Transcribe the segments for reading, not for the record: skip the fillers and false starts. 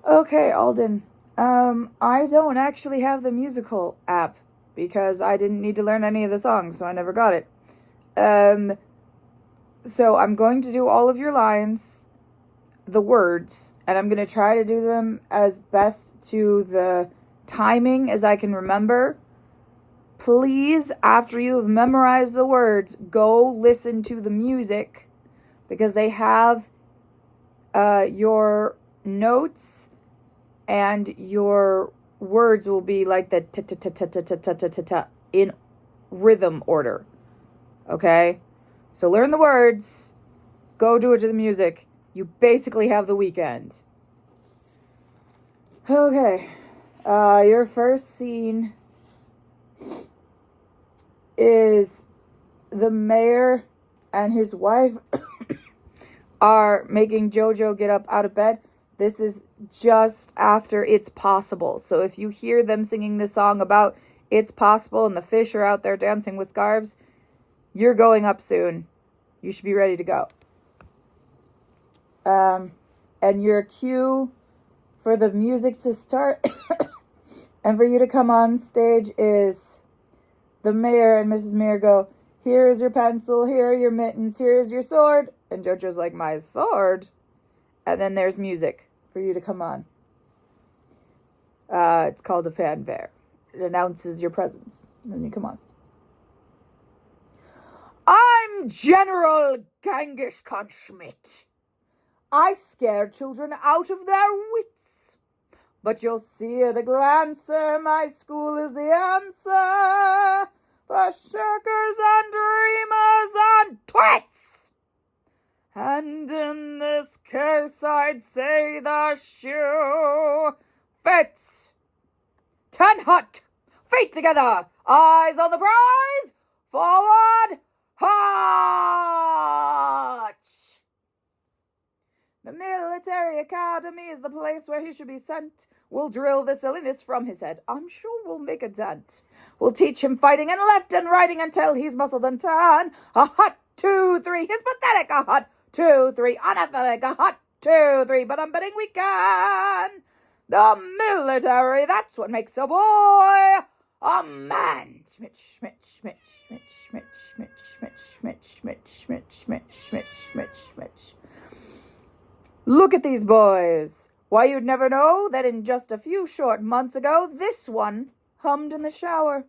Okay, Alden. I don't actually have the musical app because I didn't need to learn any of the songs, so I never got it. Um, so I'm going to do all of your lines, the words, and I'm going to try to do them as best to the timing as I can remember. Please, after you have memorized the words, go listen to the music because they have your notes and your words will be like the ta ta ta ta ta ta ta ta ta in rhythm order. Okay? So learn the words, go do it to the music. You basically have the weekend. Okay. Your first scene is the mayor and his wife are making Jojo get up out of bed. This is just after It's Possible. So if you hear them singing this song about It's Possible and the fish are out there dancing with scarves, you're going up soon. You should be ready to go. And your cue for the music to start and for you to come on stage is the mayor and Mrs. Mayor go, here is your pencil, here are your mittens, here is your sword. And Jojo's like, my sword? And then there's music for you to come on. It's called a fanfare. It announces your presence. And then you come on. I'm General Genghis Khan Schmidt. I scare children out of their wits. But you'll see at a glance, my school is the answer for shirkers and dreamers and twits. And in this case, I'd say the shoe fits. 10 hot, feet together, eyes on the prize, forward, march. The military academy is the place where he should be sent. We'll drill the silliness from his head. I'm sure we'll make a dent. We'll teach him fighting and left and righting until he's muscled and tan. A hot 2, 3, he's pathetic. A hot 2, 3, unathletic. A hot 2, 3, but I'm betting we can. The military, that's what makes a boy a man. Schmidt, Schmidt, Schmidt, Schmidt, Schmidt, Schmidt, Schmidt, Schmidt, Schmidt, Schmidt, Schmidt, Schmidt, Schmidt, Schmidt. Look at these boys. Why, you'd never know that in just a few short months ago, this one hummed in the shower.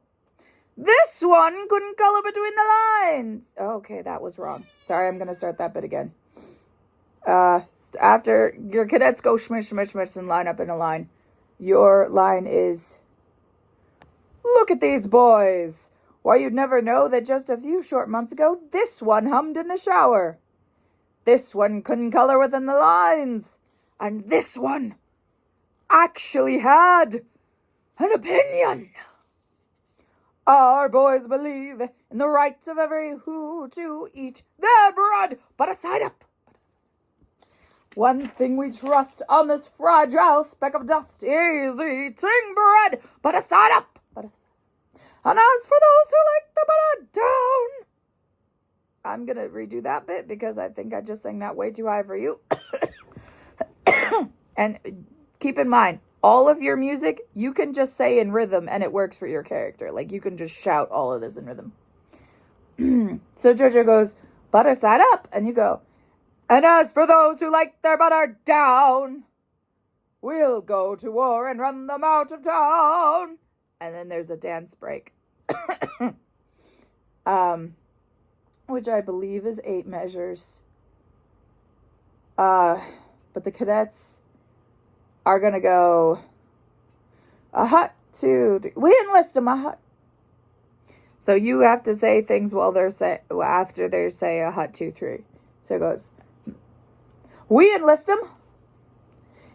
This one couldn't color between the lines. Okay, that was wrong. Sorry, I'm going to start that bit again. After your cadets go schmish, schmish, schmish and line up in a line, your line is, look at these boys. Why, you'd never know that just a few short months ago, this one hummed in the shower. This one couldn't color within the lines. And this one actually had an opinion. Our boys believe in the rights of every who to eat their bread, but a side up. One thing we trust on this fragile speck of dust is eating bread, but a side up. And as for those who like the butter down, I'm going to redo that bit because I think I just sang that way too high for you. And keep in mind, all of your music, you can just say in rhythm and it works for your character. Like, you can just shout all of this in rhythm. So Jojo goes, butter side up. And you go, and as for those who like their butter down, we'll go to war and run them out of town. And then there's a dance break. Which I believe is 8 measures. But the cadets are gonna go a hut, 2, 3. We enlist them a hut. So you have to say things while after they say a hut, 2, 3. So it goes, we enlist them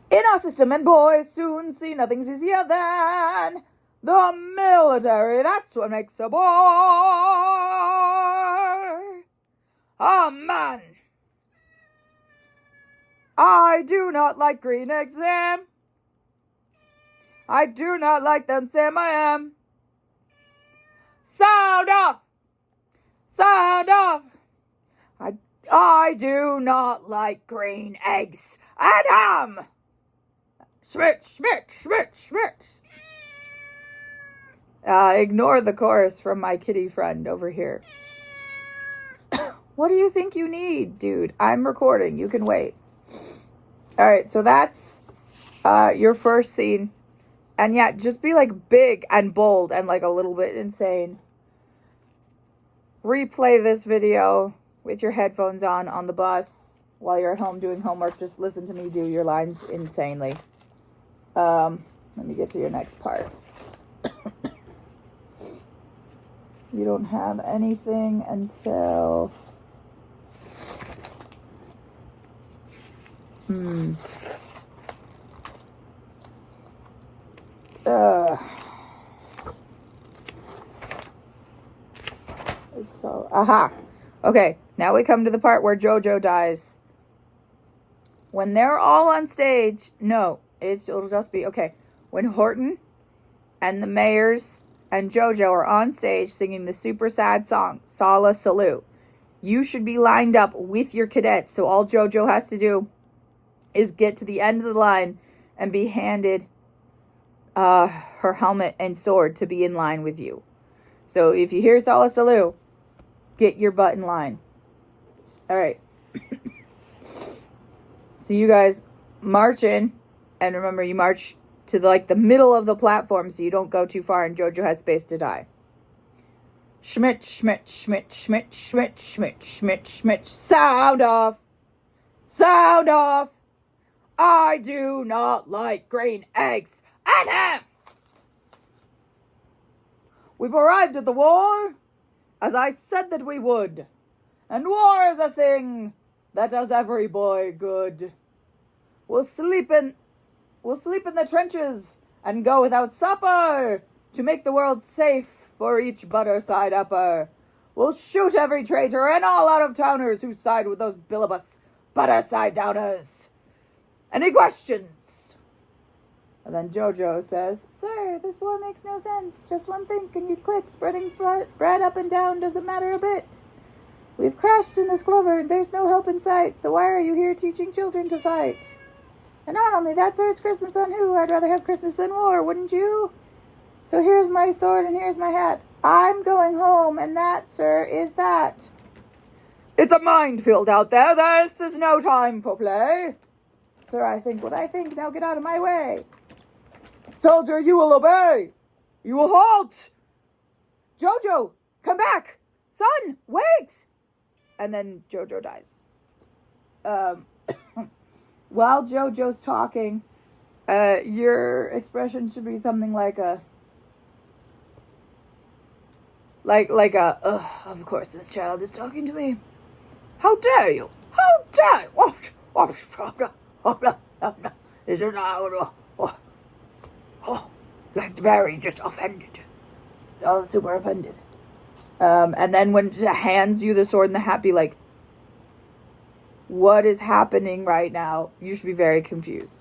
in our system, and boys soon see nothing's easier than the military. That's what makes a boy a man. I do not like green eggs, Sam. I do not like them, Sam, I am. Sound off! Sound off! I do not like green eggs and ham. Schmitz, Schmitz, Schmitz, Schmitz. Ignore the chorus from my kitty friend over here. What do you think you need, dude? I'm recording. You can wait. All right, so that's your first scene. And yeah, just be like big and bold and like a little bit insane. Replay this video with your headphones on the bus while you're at home doing homework. Just listen to me do your lines insanely. Let me get to your next part. You don't have anything until... It's so... Aha! Okay, now we come to the part where JoJo dies. When they're all on stage... No, it'll just be... Okay, when Horton and the mayors and JoJo are on stage singing the super sad song, Sala Salute, you should be lined up with your cadets. So all JoJo has to do is get to the end of the line and be handed her helmet and sword to be in line with you. So if you hear Sala Salute, get your butt in line. All right. So you guys march in, and remember, you march to the middle of the platform so you don't go too far and JoJo has space to die. Schmidt, Schmidt, Schmidt, Schmidt, Schmidt, Schmidt, Schmidt, Schmidt. Sound off. Sound off. I do not like green eggs and ham. We've arrived at the war, as I said that we would. And war is a thing that does every boy good. We'll sleep in the trenches and go without supper to make the world safe for each butter-side upper. We'll shoot every traitor and all out-of-towners who side with those billibus butter-side-downers. Any questions? And then JoJo says, Sir, this war makes no sense. Just one thing, and you'd quit. Spreading bread up and down doesn't matter a bit. We've crashed in this clover. There's no help in sight. So why are you here teaching children to fight? And not only that, sir, it's Christmas on who? I'd rather have Christmas than war, wouldn't you? So here's my sword and here's my hat. I'm going home, and that, sir, is that. It's a minefield out there. This is no time for play. Sir, I think what I think. Now get out of my way. Soldier, you will obey. You will halt. JoJo, come back. Son, wait. And then JoJo dies. While JoJo's talking, your expression should be something like of course this child is talking to me. How dare you? How dare you? Is it like very just offended. Oh, super offended. And then when she hands you the sword and the hat, be like, what is happening right now? You should be very confused.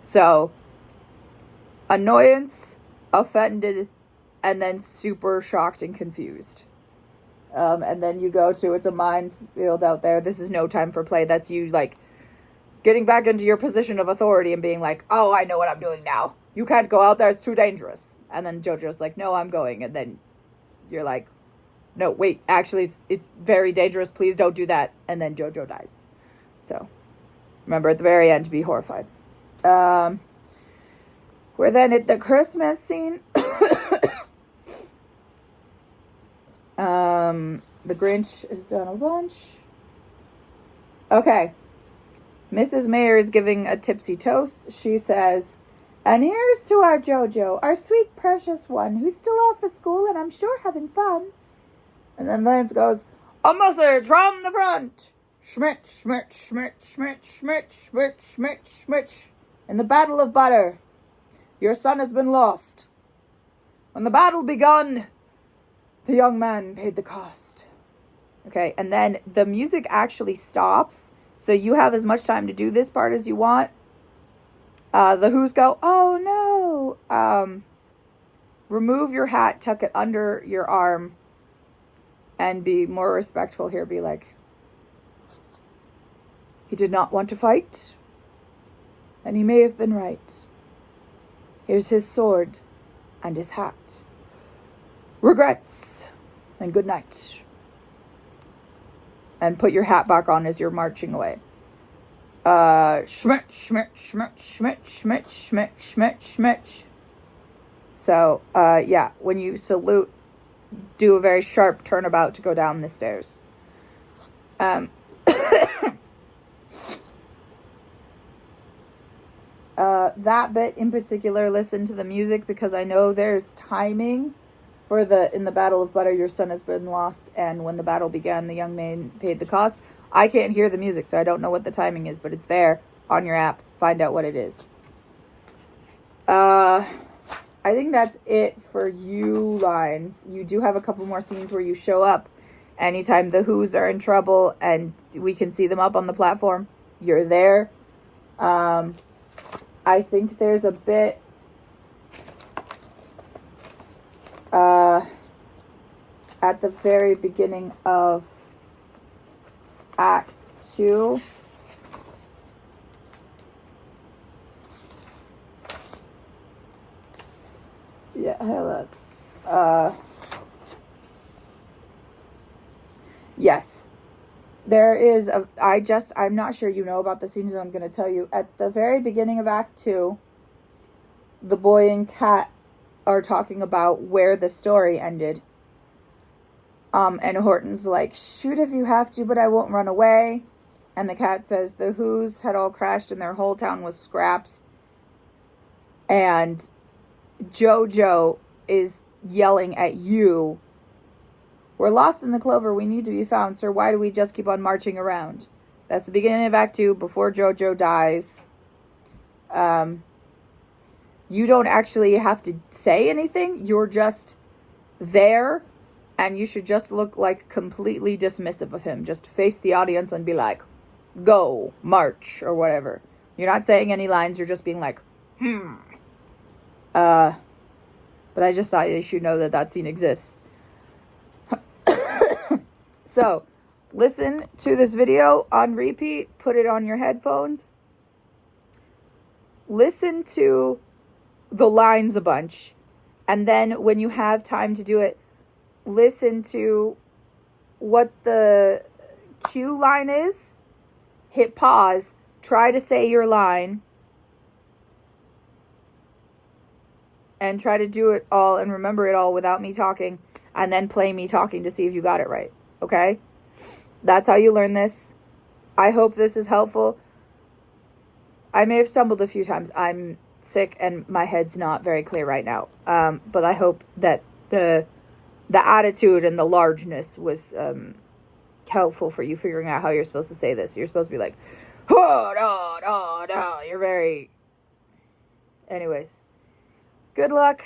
So, annoyance, offended, and then super shocked and confused. And then you go to, it's a minefield out there. This is no time for play. That's you, like, getting back into your position of authority and being like, oh, I know what I'm doing now. You can't go out there. It's too dangerous. And then JoJo's like, no, I'm going. And then you're like, no, wait, actually, it's very dangerous. Please don't do that. And then JoJo dies. So, remember, at the very end, to be horrified. We're then at the Christmas scene. The Grinch has done a bunch. Okay. Mrs. Mayer is giving a tipsy toast. She says, and here's to our JoJo, our sweet, precious one, who's still off at school and I'm sure having fun. And then Lance goes, a message from the front. Schmidt, Schmidt, Schmidt, Schmidt, Schmidt, Schmidt, Schmidt, Schmidt. In the Battle of Butter, your son has been lost. When the battle begun, the young man paid the cost. Okay, and then the music actually stops, so you have as much time to do this part as you want. The Who's go, oh no. Remove your hat, tuck it under your arm, and be more respectful here. Be like, he did not want to fight. And he may have been right. Here's his sword and his hat. Regrets and good night. And put your hat back on as you're marching away. Schmitch, schmitch, schmitch, schmitch, schmitch, schmitch, schmitch, schmitch. So, yeah, when you salute, do a very sharp turnabout to go down the stairs. That bit in particular, listen to the music, because I know there's timing for in the Battle of Butter, your son has been lost, and when the battle began, the young man paid the cost. I can't hear the music, so I don't know what the timing is, but it's there on your app. Find out what it is. I think that's it for you lines. You do have a couple more scenes where you show up anytime the Who's are in trouble and we can see them up on the platform. You're there. I think there's a bit at the very beginning of Act 2. Yeah, hold on. Yes. There is I'm not sure you know about the scenes that I'm going to tell you. At the very beginning of Act 2, the boy and Cat are talking about where the story ended. And Horton's like, shoot if you have to, but I won't run away. And the Cat says the Who's had all crashed and their whole town was scraps. And Jojo is yelling at you, we're lost in the clover, we need to be found, sir, why do we just keep on marching around? That's the beginning of Act 2, before Jojo dies. You don't actually have to say anything, you're just there, and you should just look like completely dismissive of him. Just face the audience and be like, go, march, or whatever. You're not saying any lines, you're just being like, But I just thought you should know that scene exists. So, listen to this video on repeat. Put it on your headphones. Listen to the lines a bunch. And then when you have time to do it, listen to what the cue line is. Hit pause. Try to say your line. And try to do it all and remember it all without me talking. And then play me talking to see if you got it right. Okay? That's how you learn this. I hope this is helpful. I may have stumbled a few times. I'm sick and my head's not very clear right now. But I hope that the attitude and the largeness was helpful for you figuring out how you're supposed to say this. You're supposed to be like, oh, no. You're very... Anyways. Good luck.